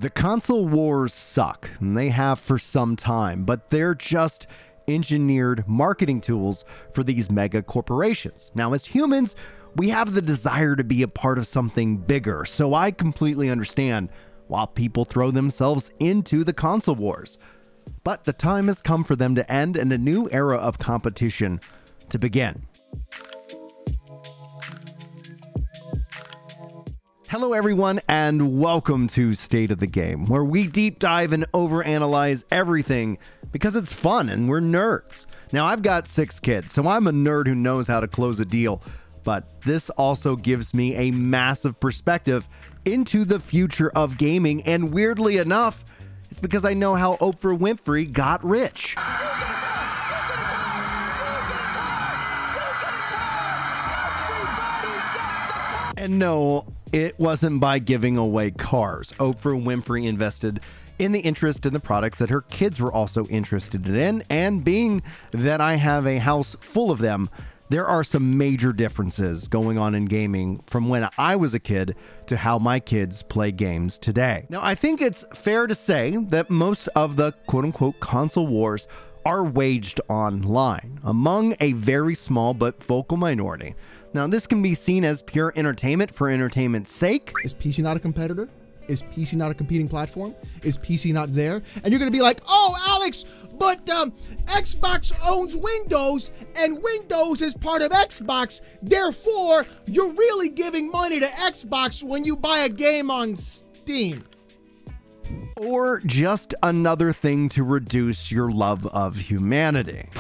The console wars suck, and they have for some time, but they're just engineered marketing tools for these mega corporations. Now, as humans, we have the desire to be a part of something bigger, so I completely understand why people throw themselves into the console wars. But the time has come for them to end and a new era of competition to begin. Hello everyone, and welcome to State of the Game, where we deep dive and overanalyze everything because it's fun and we're nerds. Now, I've got 6 kids, so I'm a nerd who knows how to close a deal, but this also gives me a massive perspective into the future of gaming, and weirdly enough, it's because I know how Oprah Winfrey got rich. And no, it wasn't by giving away cars. Oprah Winfrey invested in the interest in the products that her kids were also interested in, and being that I have a house full of them, there are some major differences going on in gaming from when I was a kid to how my kids play games today. Now, I think it's fair to say that most of the quote-unquote console wars are waged online among a very small but vocal minority. Now, this can be seen as pure entertainment for entertainment's sake. Is PC not a competitor? Is PC not a competing platform? Is PC not there? And you're going to be like, oh, Alex, but Xbox owns Windows, and Windows is part of Xbox. Therefore, you're really giving money to Xbox when you buy a game on Steam. Or just another thing to reduce your love of humanity.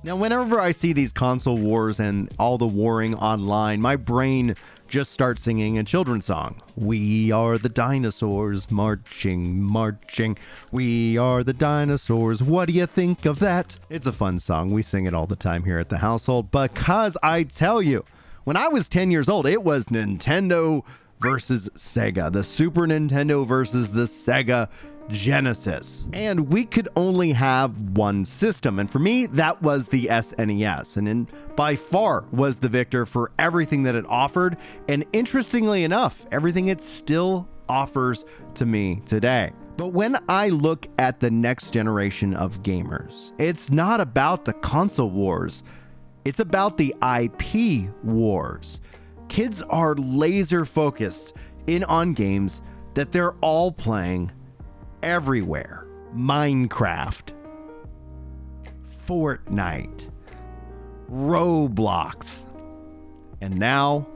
Now, whenever I see these console wars and all the warring online, my brain just starts singing a children's song. We are the dinosaurs marching, marching. We are the dinosaurs. What do you think of that? It's a fun song. We sing it all the time here at the household because I tell you, when I was 10 years old, it was Nintendo versus Sega. The Super Nintendo versus the Sega Genesis. And we could only have one system, and for me that was the SNES, and by far was the victor for everything that it offered, and interestingly enough, everything it still offers to me today. But when I look at the next generation of gamers, it's not about the console wars, it's about the IP wars. Kids are laser focused in on games that they're all playing everywhere. Minecraft, Fortnite, Roblox, and now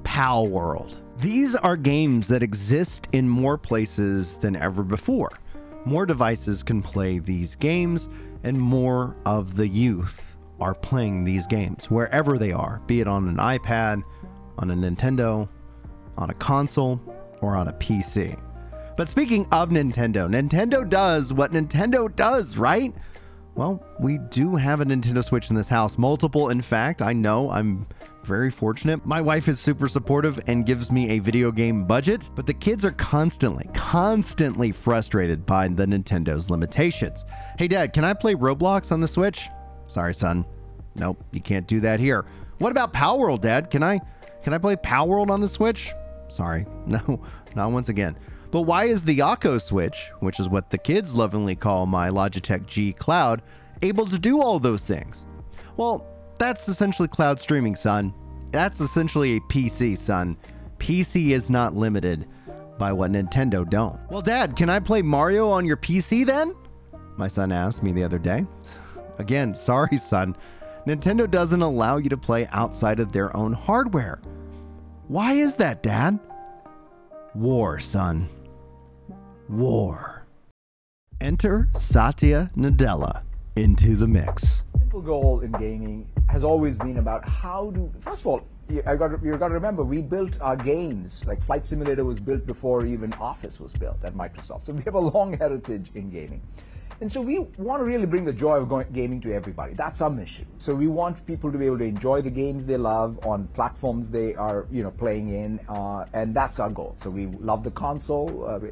Pal World. These are games that exist in more places than ever before. More devices can play these games, and more of the youth are playing these games wherever they are, be it on an iPad, on a Nintendo, on a console, or on a PC. But speaking of Nintendo, Nintendo does what Nintendo does, right? Well, we do have a Nintendo Switch in this house. Multiple, in fact. I know, I'm very fortunate. My wife is super supportive and gives me a video game budget, but the kids are constantly frustrated by the Nintendo's limitations. Hey, Dad, can I play Roblox on the Switch? Sorry, son. Nope, you can't do that here. What about Pal World, Dad? Can I play Pal World on the Switch? Sorry, no, not once again. But why is the Yako Switch, which is what the kids lovingly call my Logitech G Cloud, able to do all those things? Well, that's essentially cloud streaming, son. That's essentially a PC, son. PC is not limited by what Nintendo don't. Well, Dad, can I play Mario on your PC then? My son asked me the other day. Again, sorry, son. Nintendo doesn't allow you to play outside of their own hardware. Why is that, Dad? War, son. War. Enter Satya Nadela into the mix. Simple goal in gaming has always been about how to, first of all, you've got to remember, we built our games, like Flight Simulator was built before even Office was built at Microsoft. So we have a long heritage in gaming. And so we want to really bring the joy of gaming to everybody. That's our mission. So we want people to be able to enjoy the games they love on platforms they are, playing in, and that's our goal. So we love the console,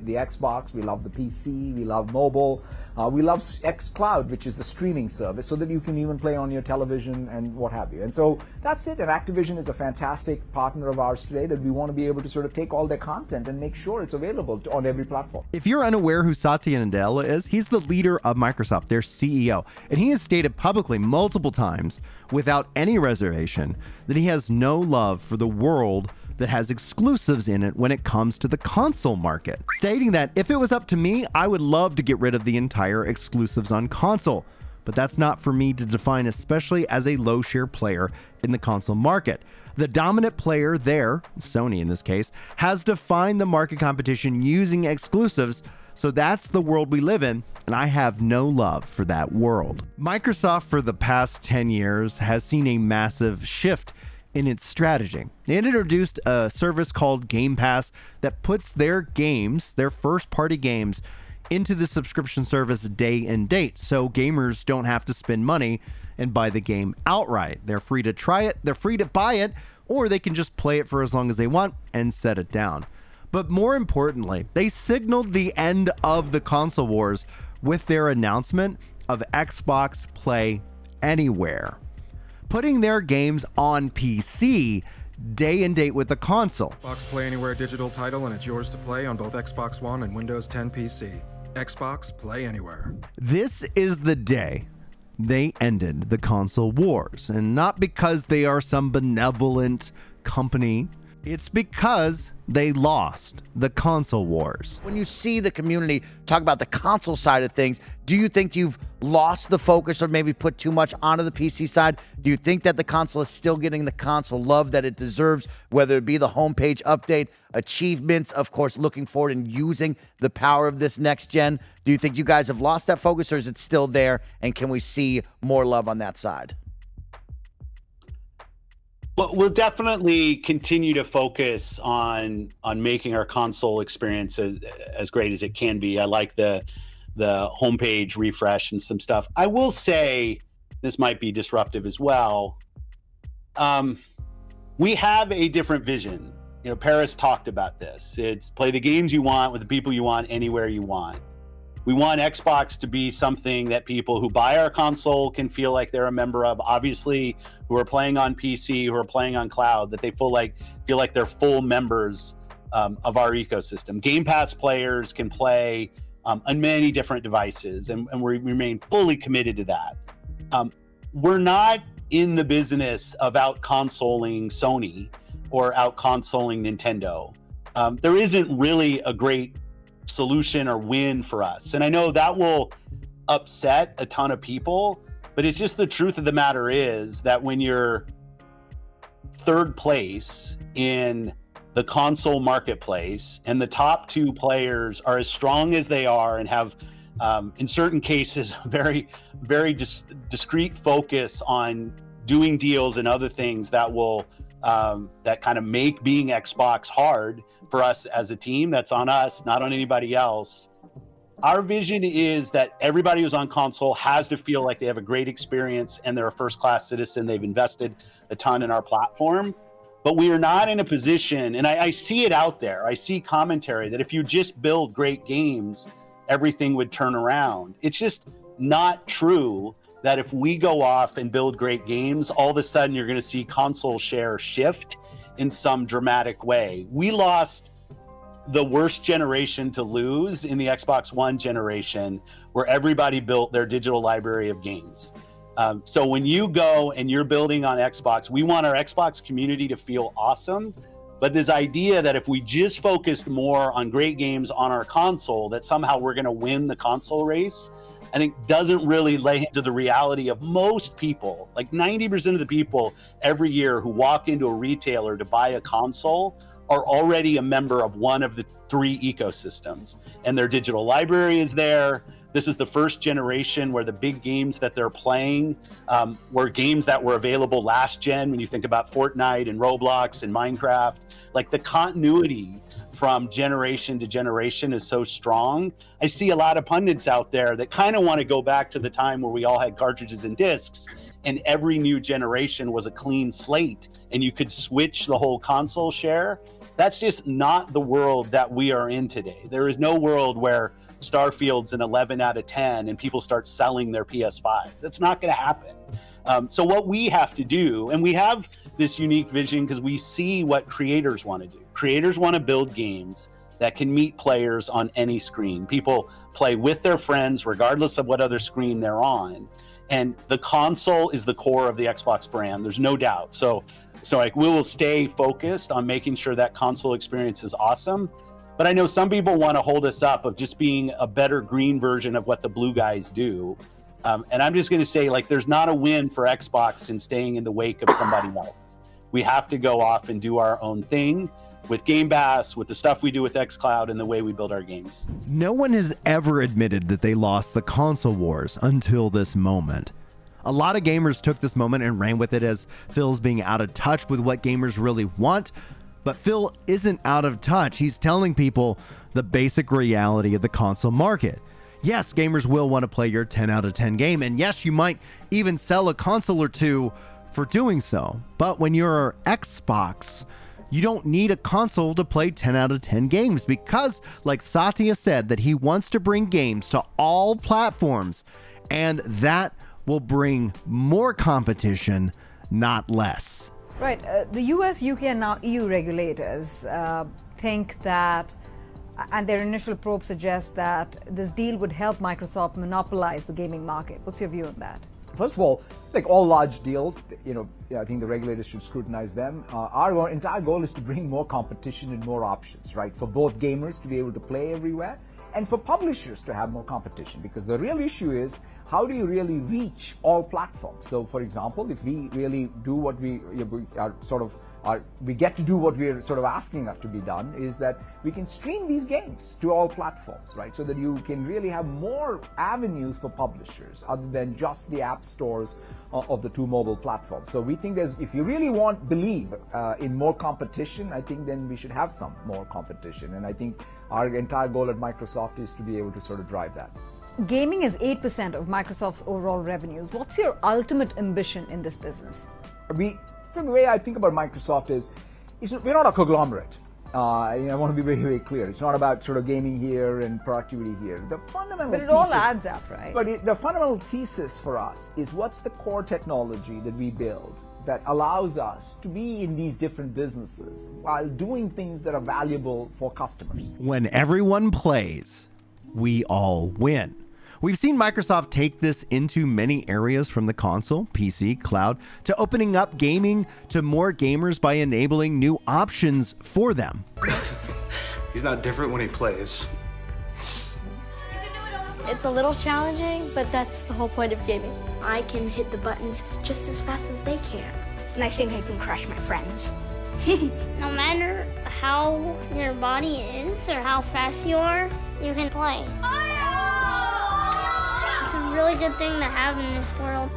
the Xbox, we love the PC, we love mobile, we love xCloud, which is the streaming service, so that you can even play on your television and what have you. And so that's it. And Activision is a fantastic partner of ours today that we want to be able to sort of take all their content and make sure it's available on every platform. If you're unaware who Satya Nadella is, he's the leader of Microsoft, their CEO, and he has stated publicly multiple times, without any reservation, that he has no love for the world that has exclusives in it when it comes to the console market, stating that if it was up to me, I would love to get rid of the entire exclusives on console. But that's not for me to define, especially as a low share player in the console market. The dominant player there, Sony in this case, has defined the market competition using exclusives, so that's the world we live in, and I have no love for that world. Microsoft for the past 10 years has seen a massive shift in its strategy. They introduced a service called Game Pass that puts their games, their first-party games, into the subscription service day and date, so gamers don't have to spend money and buy the game outright. They're free to try it, they're free to buy it, or they can just play it for as long as they want and set it down. But more importantly, they signaled the end of the console wars with their announcement of Xbox Play Anywhere, putting their games on PC day and date with the console. Xbox Play Anywhere digital title, and it's yours to play on both Xbox One and Windows 10 PC. Xbox Play Anywhere. This is the day they ended the console wars, and not because they are some benevolent company. It's because they lost the console wars. When you see the community talk about the console side of things, do you think you've lost the focus or maybe put too much onto the PC side? Do you think that the console is still getting the console love that it deserves, whether it be the homepage update, achievements, of course, looking forward and using the power of this next gen? Do you think you guys have lost that focus, or is it still there, and can we see more love on that side? Well, we'll definitely continue to focus on making our console experience as great as it can be. I like the homepage refresh and some stuff. I will say, this might be disruptive as well. We have a different vision. Paris talked about this. It's play the games you want with the people you want anywhere you want. We want Xbox to be something that people who buy our console can feel like they're a member of. Obviously, who are playing on PC, who are playing on cloud, that they feel like they're full members of our ecosystem. Game Pass players can play on many different devices, and we remain fully committed to that. We're not in the business of out-consoling Sony or out-consoling Nintendo. There isn't really a great solution or win for us. And I know that will upset a ton of people, but it's just the truth of the matter is that when you're third place in the console marketplace and the top two players are as strong as they are and have, in certain cases, very, very discrete focus on doing deals and other things that will, that kind of make being Xbox hard for us as a team. That's on us, not on anybody else. Our vision is that everybody who's on console has to feel like they have a great experience and they're a first-class citizen. They've invested a ton in our platform. But we are not in a position, and I see it out there, I see commentary that if you just build great games, everything would turn around. It's just not true that if we go off and build great games, all of a sudden you're going to see console share shift in some dramatic way. We lost the worst generation to lose in the Xbox One generation, where everybody built their digital library of games. So when you go and you're building on Xbox, we want our Xbox community to feel awesome. But this idea that if we just focused more on great games on our console, that somehow we're going to win the console race, I think doesn't really lay into the reality of most people. Like 90% of the people every year who walk into a retailer to buy a console are already a member of one of the three ecosystems, and their digital library is there. This is the first generation where the big games that they're playing were games that were available last gen. When you think about Fortnite and Roblox and Minecraft, like the continuity from generation to generation is so strong. I see a lot of pundits out there that kind of want to go back to the time where we all had cartridges and discs, and every new generation was a clean slate, and you could switch the whole console share. That's just not the world that we are in today. There is no world where Starfield's an 11 out of 10 and people start selling their PS5s. That's not going to happen. So what we have to do, and we have this unique vision because we see what creators want to do. Creators want to build games that can meet players on any screen. People play with their friends regardless of what other screen they're on. And the console is the core of the Xbox brand. There's no doubt. So like we will stay focused on making sure that console experience is awesome. But I know some people want to hold us up of just being a better green version of what the blue guys do. And I'm just going to say, like, there's not a win for Xbox in staying in the wake of somebody else. We have to go off and do our own thing with Game Pass, with the stuff we do with xCloud, and the way we build our games. No one has ever admitted that they lost the console wars until this moment. A lot of gamers took this moment and ran with it as Phil's being out of touch with what gamers really want. But Phil isn't out of touch. He's telling people the basic reality of the console market. Yes, gamers will want to play your 10 out of 10 game, and yes, you might even sell a console or two for doing so. But when you're Xbox, you don't need a console to play 10 out of 10 games because, like Satya said, that he wants to bring games to all platforms, and that will bring more competition, not less. Right. The US, UK, and now EU regulators think that, and their initial probe suggests that this deal would help Microsoft monopolize the gaming market. What's your view on that? First of all, like all large deals, I think the regulators should scrutinize them. Our entire goal is to bring more competition and more options, right? For both gamers to be able to play everywhere and for publishers to have more competition, because the real issue is, how do you really reach all platforms? So, for example, if we really do what we get to do what we're sort of asking to be done, is that we can stream these games to all platforms, right? So that you can really have more avenues for publishers other than just the app stores of the two mobile platforms. So we think if you really believe in more competition, I think then we should have some more competition. And I think our entire goal at Microsoft is to be able to sort of drive that. Gaming is 8% of Microsoft's overall revenues. What's your ultimate ambition in this business? So the way I think about Microsoft is we're not a conglomerate. I want to be very, very clear. It's not about sort of gaming here and productivity here. The fundamental But it all adds up, right? But the fundamental thesis for us is, what's the core technology that we build that allows us to be in these different businesses while doing things that are valuable for customers? When everyone plays, we all win. We've seen Microsoft take this into many areas, from the console, PC, cloud, to opening up gaming to more gamers by enabling new options for them. He's not different when he plays. It's a little challenging, but that's the whole point of gaming. I can hit the buttons just as fast as they can. And I think I can crush my friends. No matter how your body is or how fast you are, you can play. It's a really good thing to have in this world.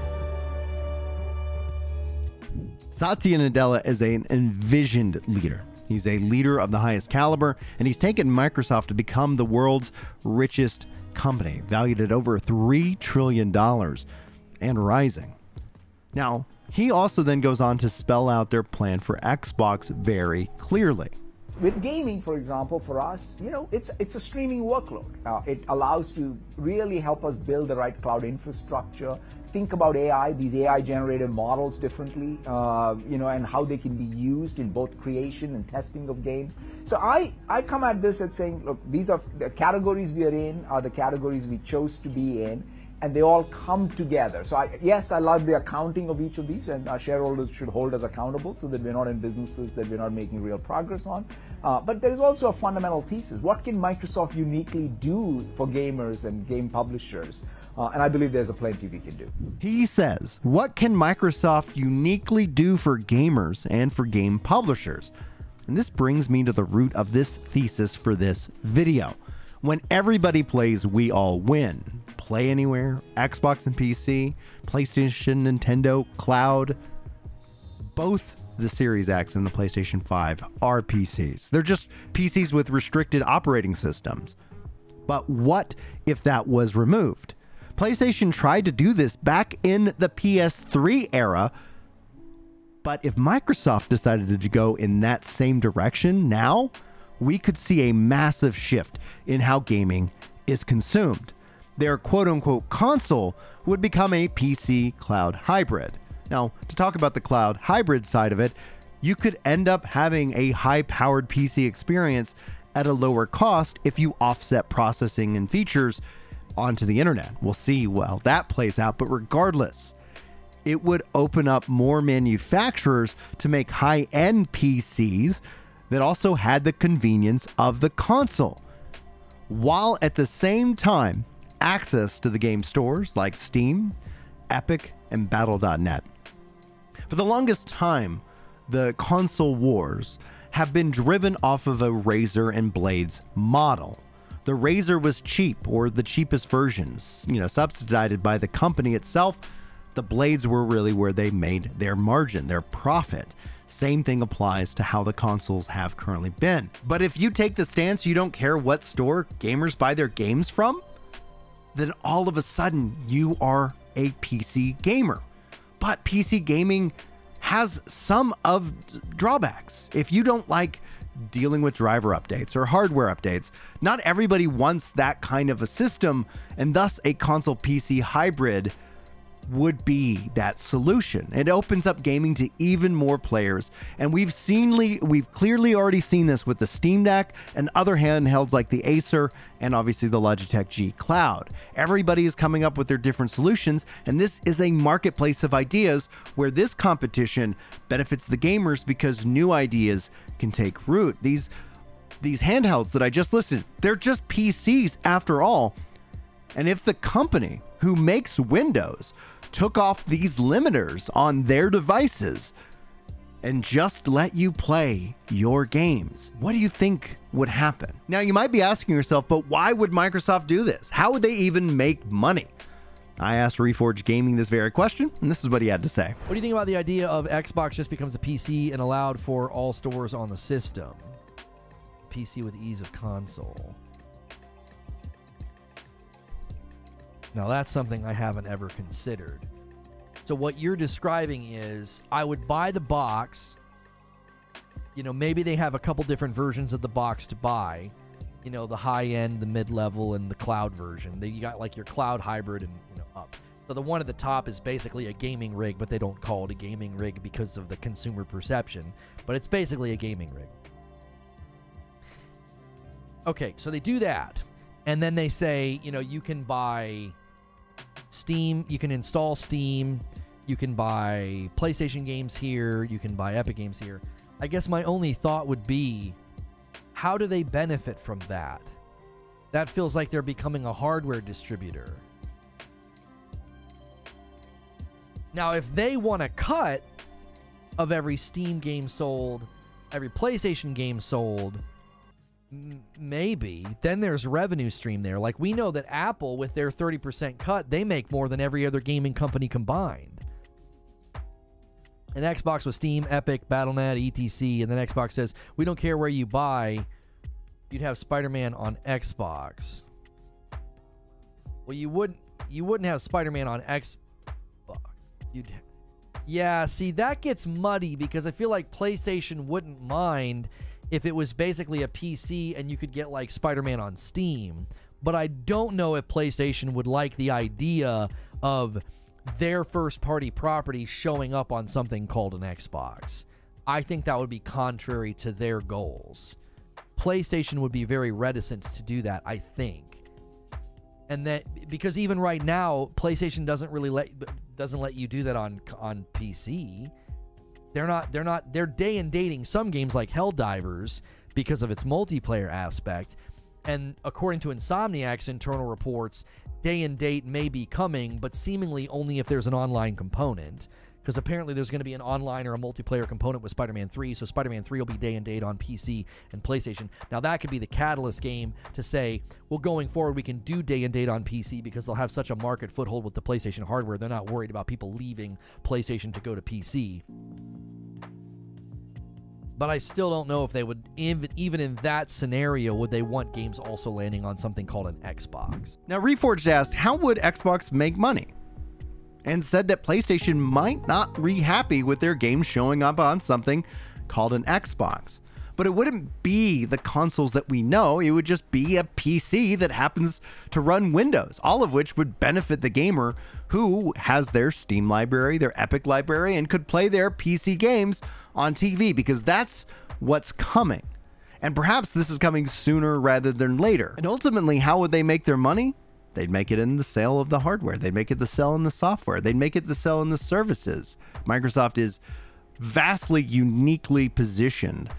Satya Nadella is an envisioned leader. He's a leader of the highest caliber, and he's taken Microsoft to become the world's richest company, valued at over $3 trillion and rising. Now, he also then goes on to spell out their plan for Xbox very clearly. With gaming, for example, for us, it's a streaming workload. It allows to really help us build the right cloud infrastructure, think about AI, these AI-generated models differently, and how they can be used in both creation and testing of games. So I come at this as saying, look, these are the categories we are in, are the categories we chose to be in, and they all come together. So I love the accounting of each of these, and our shareholders should hold us accountable so that we're not in businesses that we're not making real progress on. But there is also a fundamental thesis. What can Microsoft uniquely do for gamers and game publishers? And I believe there's a plenty we can do. He says, what can Microsoft uniquely do for gamers and for game publishers? And this brings me to the root of this thesis for this video. When everybody plays, we all win. Play Anywhere, Xbox and PC, PlayStation, Nintendo, Cloud. Both the Series X and the PlayStation 5 are PCs. They're just PCs with restricted operating systems. But what if that was removed? PlayStation tried to do this back in the PS3 era, but if Microsoft decided to go in that same direction now, we could see a massive shift in how gaming is consumed. Their quote-unquote console would become a PC cloud hybrid. Now, to talk about the cloud hybrid side of it, you could end up having a high-powered PC experience at a lower cost if you offset processing and features onto the internet. We'll see how that plays out, but regardless, it would open up more manufacturers to make high-end PCs that also had the convenience of the console, while at the same time access to the game stores like Steam, Epic, and Battle.net. For the longest time, the console wars have been driven off of a razor and blades model. The razor was cheap, or the cheapest versions, subsidized by the company itself. The blades were really where they made their margin, their profit. Same thing applies to how the consoles have currently been. But if you take the stance you don't care what store gamers buy their games from, then all of a sudden you are a PC gamer. But PC gaming has some of drawbacks. If you don't like dealing with driver updates or hardware updates, not everybody wants that kind of a system, and thus a console PC hybrid would be that solution. It opens up gaming to even more players, and we've clearly already seen this with the Steam Deck and other handhelds like the Acer and obviously the Logitech G Cloud. Everybody is coming up with their different solutions, and this is a marketplace of ideas where this competition benefits the gamers because new ideas can take root. These handhelds that I just listed, they're just PCs after all. And if the company who makes Windows took off these limiters on their devices and just let you play your games, what do you think would happen? Now, you might be asking yourself, but why would Microsoft do this? How would they even make money? I asked Reforge Gaming this very question, and this is what he had to say. What do you think about the idea of Xbox just becomes a PC and allowed for all stores on the system? PC with ease of console. Now, that's something I haven't ever considered. So what you're describing is I would buy the box. Maybe they have a couple different versions of the box to buy. The high end, the mid-level, and the cloud version. You got like your cloud hybrid and up. So the one at the top is basically a gaming rig, but they don't call it a gaming rig because of the consumer perception. But it's basically a gaming rig. Okay, so they do that. And then they say, you can buy Steam, you can install Steam, you can buy PlayStation games here, you can buy Epic games here. I guess my only thought would be, how do they benefit from that? That feels like they're becoming a hardware distributor. Now, if they want a cut of every Steam game sold, every PlayStation game sold, maybe then there's revenue stream there. Like, we know that Apple, with their 30% cut, they make more than every other gaming company combined. And Xbox with Steam, Epic, Battle.net, etc. And then Xbox says, we don't care where you buy, you'd have Spider-Man on Xbox. Well, you wouldn't have Spider-Man on Xbox. Yeah, see, that gets muddy because I feel like PlayStation wouldn't mind if it was basically a PC and you could get like Spider-Man on Steam. But I don't know if PlayStation would like the idea of their first-party property showing up on something called an Xbox. I think that would be contrary to their goals. PlayStation would be very reticent to do that, I think. And that because even right now, PlayStation doesn't let you do that on PC. They're day and dating some games like Helldivers because of its multiplayer aspect. And according to Insomniac's internal reports, day and date may be coming, but seemingly only if there's an online component. because apparently there's going to be an online or a multiplayer component with Spider-Man 3, so Spider-Man 3 will be day and date on PC and PlayStation. Now that could be the catalyst game to say, well, going forward we can do day and date on PC because they'll have such a market foothold with the PlayStation hardware. They're not worried about people leaving PlayStation to go to PC. But I still don't know if they would, even in that scenario, would they want games also landing on something called an Xbox? Now, Reforged asked, how would Xbox make money? And said that PlayStation might not be happy with their games showing up on something called an Xbox. But it wouldn't be the consoles that we know. It would just be a PC that happens to run Windows, all of which would benefit the gamer who has their Steam library, their Epic library, and could play their PC games on TV, because that's what's coming. And perhaps this is coming sooner rather than later. And ultimately, how would they make their money? They'd make it in the sale of the hardware. They'd make it the sell in the software. They'd make it the sell in the services. Microsoft is vastly uniquely positioned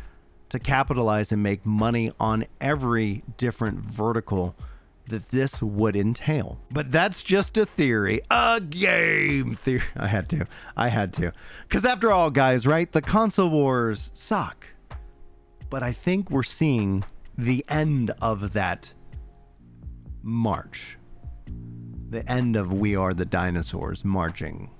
to capitalize and make money on every different vertical that this would entail. But that's just a theory, a game theory. I had to. Because after all, guys, right? The console wars suck. But I think we're seeing the end of that march. The end of We Are the Dinosaurs marching.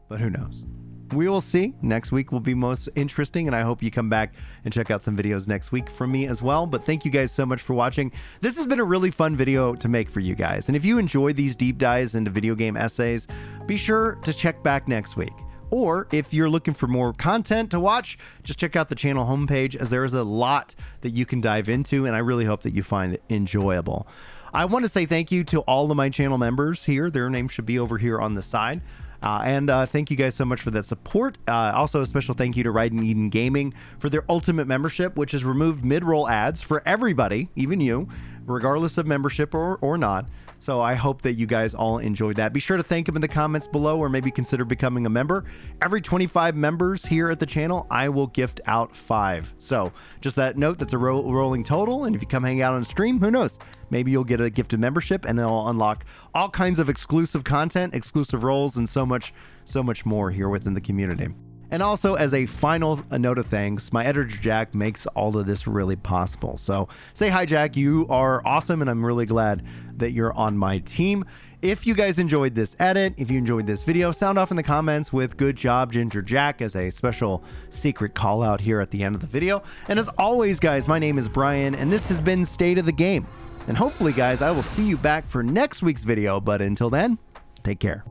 But who knows? We will see. Next week will be most interesting, and I hope you come back and check out some videos next week from me as well. But thank you guys so much for watching. This has been a really fun video to make for you guys. And if you enjoy these deep dives into video game essays, be sure to check back next week. Or if you're looking for more content to watch, just check out the channel homepage, as there is a lot that you can dive into, and I really hope that you find it enjoyable. I want to say thank you to all of my channel members here. Their names should be over here on the side. And thank you guys so much for that support. Also, a special thank you to Ride and Eden Gaming for their Ultimate membership, which has removed mid-roll ads for everybody, even you, regardless of membership or not. So I hope that you guys all enjoyed that. Be sure to thank them in the comments below, or maybe consider becoming a member. Every 25 members here at the channel, I will gift out 5. So just that note, that's a rolling total. And if you come hang out on stream, who knows? Maybe you'll get a gifted membership, and they'll unlock all kinds of exclusive content, exclusive roles, and so much more here within the community. And also, as a final note of thanks, my editor Jack makes all of this really possible. So say hi, Jack. You are awesome, and I'm really glad that you're on my team. If you guys enjoyed this edit, if you enjoyed this video, sound off in the comments with "Good job, Ginger Jack," as a special secret call out here at the end of the video. And as always, guys, my name is Brian, and this has been State of the Game. And hopefully, guys, I will see you back for next week's video. But until then, take care.